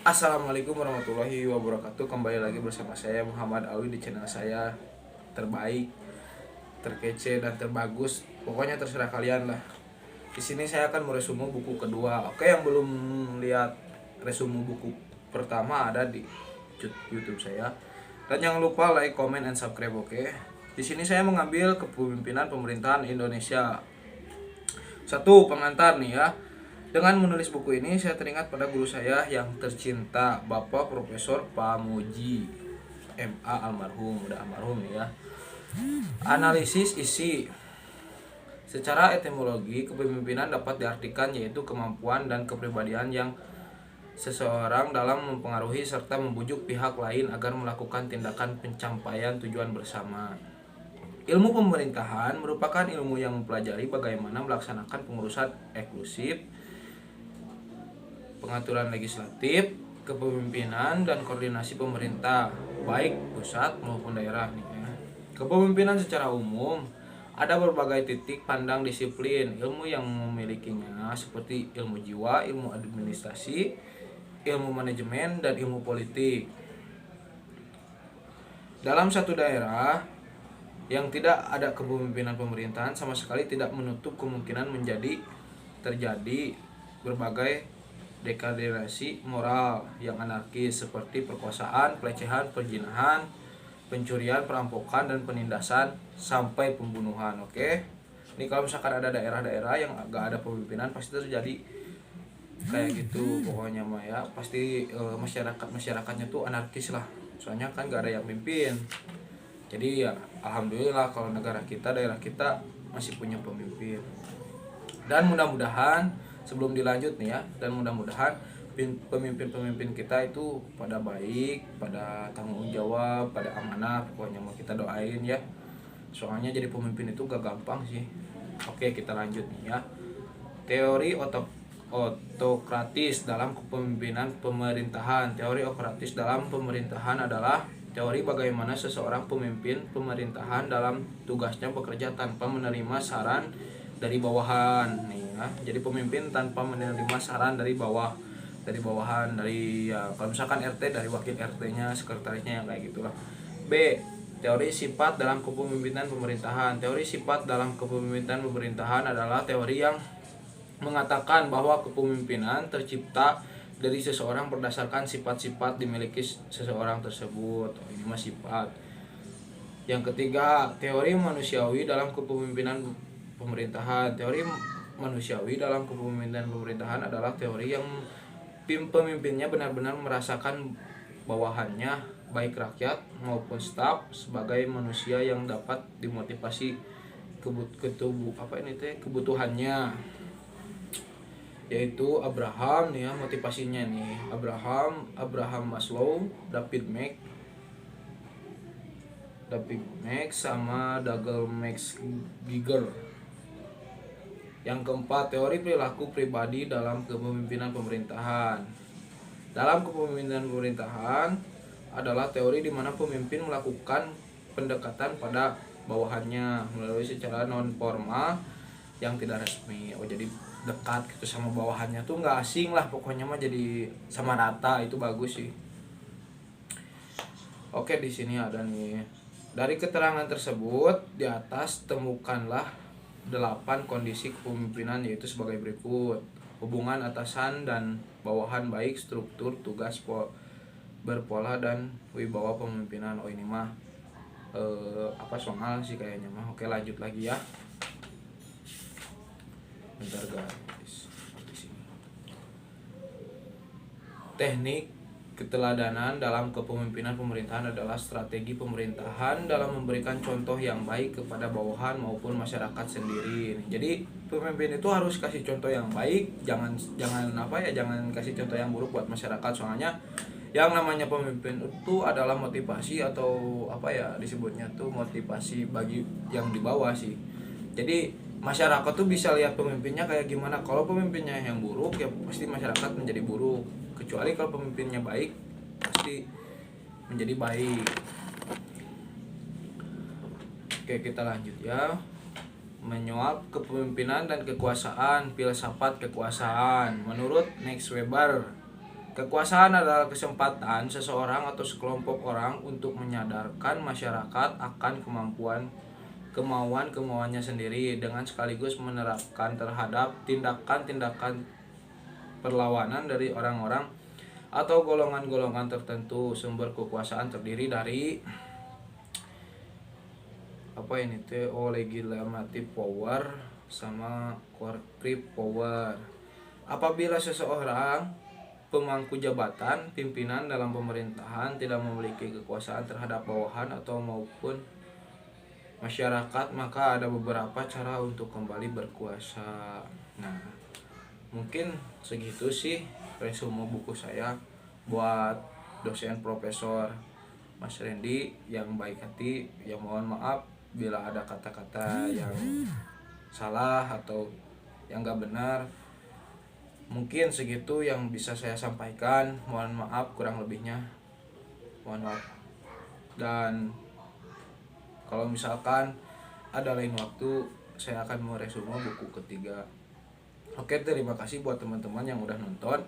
Assalamualaikum warahmatullahi wabarakatuh. Kembali lagi bersama saya Muhammad Alwi di channel saya terbaik, terkece dan terbagus. Pokoknya terserah kalian lah. Di sini saya akan meresume buku kedua. Oke, yang belum lihat resume buku pertama ada di YouTube saya. Dan jangan lupa like, comment, and subscribe. Oke. Di sini saya mengambil kepemimpinan pemerintahan Indonesia. Satu pengantar nih ya. Dengan menulis buku ini saya teringat pada guru saya yang tercinta, Bapak Profesor Pamuji MA almarhum, udah almarhum ya. Analisis isi. Secara etimologi, kepemimpinan dapat diartikan yaitu kemampuan dan kepribadian yang seseorang dalam mempengaruhi serta membujuk pihak lain agar melakukan tindakan pencapaian tujuan bersama. Ilmu pemerintahan merupakan ilmu yang mempelajari bagaimana melaksanakan pengurusan eksklusif, pengaturan legislatif, kepemimpinan, dan koordinasi pemerintah, baik pusat maupun daerah nih ya. Kepemimpinan secara umum ada berbagai titik pandang disiplin ilmu yang memilikinya seperti ilmu jiwa, ilmu administrasi, ilmu manajemen, dan ilmu politik. Dalam satu daerah yang tidak ada kepemimpinan pemerintahan sama sekali tidak menutup kemungkinan terjadi berbagai degradasi moral yang anarkis seperti perkosaan, pelecehan, perzinahan, pencurian, perampokan, dan penindasan sampai pembunuhan. Oke. Ini kalau misalkan ada daerah-daerah yang agak ada pemimpinan pasti terjadi kayak gitu pokoknya mah ya. Pasti masyarakatnya tuh anarkis lah. Soalnya kan gak ada yang mimpin. Jadi ya alhamdulillah kalau negara kita, daerah kita masih punya pemimpin. Dan mudah-mudahan sebelum dilanjut nih ya, dan mudah-mudahan pemimpin-pemimpin kita itu pada baik, pada tanggung jawab, pada amanah, pokoknya mau kita doain ya. Soalnya jadi pemimpin itu gak gampang sih. Oke, kita lanjut nih ya. Teori otokratis dalam kepemimpinan pemerintahan. Teori otokratis dalam pemerintahan adalah teori bagaimana seseorang pemimpin pemerintahan dalam tugasnya bekerja tanpa menerima saran dari bawahan nih ya. Jadi pemimpin tanpa menerima saran dari bawahan, dari ya kalau misalkan RT dari wakil RT-nya, sekretarisnya yang kayak gitulah. B. Teori sifat dalam kepemimpinan pemerintahan. Teori sifat dalam kepemimpinan pemerintahan adalah teori yang mengatakan bahwa kepemimpinan tercipta dari seseorang berdasarkan sifat-sifat dimiliki seseorang tersebut. Oh, ini mah sifat. Yang ketiga, teori manusiawi dalam kepemimpinan pemerintahan. Teori manusiawi dalam kepemimpinan pemerintahan adalah teori yang pemimpinnya benar-benar merasakan bawahannya, baik rakyat maupun staf, sebagai manusia yang dapat dimotivasi kebutuhannya, yaitu Abraham nih ya, motivasinya nih Abraham Maslow, David Max sama Douglas Max Giger. Yang keempat, teori perilaku pribadi dalam kepemimpinan pemerintahan. Dalam kepemimpinan pemerintahan adalah teori di mana pemimpin melakukan pendekatan pada bawahannya melalui secara non formal yang tidak resmi. Oh, jadi dekat gitu sama bawahannya tuh nggak asing lah, pokoknya mah jadi sama rata, itu bagus sih. Oke, di sini ada nih. Dari keterangan tersebut di atas temukanlah 8 kondisi kepemimpinan, yaitu sebagai berikut. Hubungan atasan dan bawahan baik, struktur tugas berpola, dan wibawa pemimpinan. Oh, ini mah soal sih kayaknya mah. Oke, lanjut lagi ya. Bentar guys. Di sini. Teknik keteladanan dalam kepemimpinan pemerintahan adalah strategi pemerintahan dalam memberikan contoh yang baik kepada bawahan maupun masyarakat sendiri. Jadi pemimpin itu harus kasih contoh yang baik, jangan kasih contoh yang buruk buat masyarakat. Soalnya yang namanya pemimpin itu adalah motivasi atau disebutnya tuh motivasi bagi yang di bawah sih. Jadi masyarakat tuh bisa lihat pemimpinnya kayak gimana. Kalau pemimpinnya yang buruk ya pasti masyarakat menjadi buruk. Kecuali kalau pemimpinnya baik pasti menjadi baik. Oke, kita lanjut ya. Menyuap kepemimpinan dan kekuasaan, filsafat kekuasaan. Menurut Max Weber, Kekuasaan adalah kesempatan seseorang atau sekelompok orang untuk menyadarkan masyarakat akan kemauannya sendiri dengan sekaligus menerapkan terhadap tindakan-tindakan perlawanan dari orang-orang atau golongan-golongan tertentu. Sumber kekuasaan terdiri dari legislative power sama corporate power. Apabila seseorang pemangku jabatan pimpinan dalam pemerintahan tidak memiliki kekuasaan terhadap bawahan atau maupun masyarakat, maka ada beberapa cara untuk kembali berkuasa. Nah, mungkin segitu sih resume buku saya buat dosen Profesor Mas Randy yang baik hati. Yang mohon maaf bila ada kata-kata yang salah atau yang gak benar. Mungkin segitu yang bisa saya sampaikan. Mohon maaf kurang lebihnya. Mohon maaf. Dan kalau misalkan ada lain waktu, saya akan meresume buku ketiga. Oke, terima kasih buat teman-teman yang udah nonton.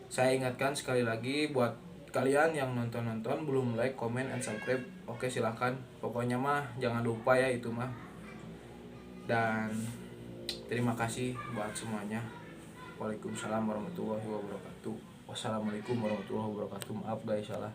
Saya ingatkan sekali lagi buat kalian yang nonton belum like, comment, and subscribe. Oke, silahkan. Pokoknya mah jangan lupa ya itu mah. Dan terima kasih buat semuanya. Waalaikumsalam warahmatullahi wabarakatuh. Wassalamualaikum warahmatullahi wabarakatuh. Maaf guys, salah.